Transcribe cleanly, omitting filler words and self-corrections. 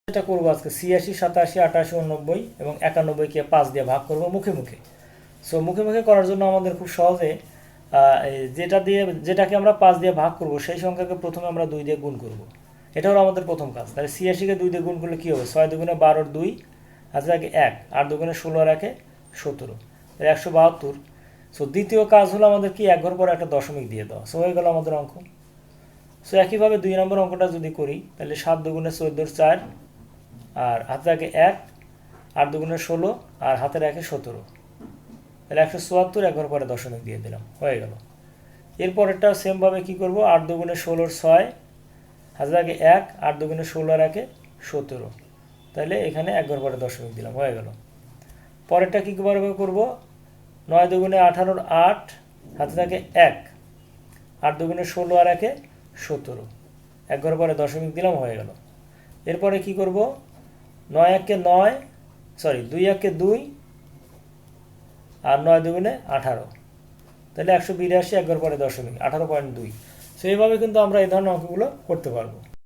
এটা করবো আজকে 86, 87, 88, 89 এবং 91কে 5 দিয়ে ভাগ করব মুখে মুখে। সো মুখে মুখে করার জন্য আমাদের খুব সহজে যেটাকে আমরা 5 দিয়ে ভাগ করব সেই সংখ্যাকে প্রথমে আমরা 2 দিয়ে গুণ করব। এটা হলো আমাদের প্রথম কাজ। তাহলে 86কে 2 দিয়ে গুণ করলে কী হবে? 6 দুগুণে 12, 2 আচ্ছা 1, 8 দুগুণে 16 আর 1 17, 172। সো দ্বিতীয় কাজ হলো আমাদের কি, এক ঘর পরে একটা দশমিক দিয়ে দেওয়া। সো হয়ে গেল আমাদের অঙ্ক। সো একইভাবে 2 নম্বর অঙ্কটা যদি করি তাহলে 7 দুগুণে 14, 4 আর হাতে থাকে 1, 8 দুগুণে 16 আর হাতের 1 17, তাহলে 174, এক ঘর পরে দশমিক দিয়ে দিলাম, হয়ে গেল। এরপরেরটা সেমভাবে কী করবো, 8 দুগুণে 16, 6 হাতে থাকে 1, 8 দুগুণে 16 আর 1 17, তাহলে এখানে এক ঘর পরে দশমিক দিলাম, হয়ে গেল। পরেরটা কী করবো, 9 দুগুণে 18, 8 হাতে থাকে 1, 8 দুগুণে 16 আর 1 17, এক ঘর পরে দশমিক দিলাম, হয়ে গেল। এরপরে কি করব, 9 1 9, 2 1 2 আর 9 দুগুণে 18, তাহলে 182, এক ঘর পরে দশমিক 18.2। সো এইভাবে কিন্তু আমরা এই ধরনের অঙ্কগুলো করতে পারবো।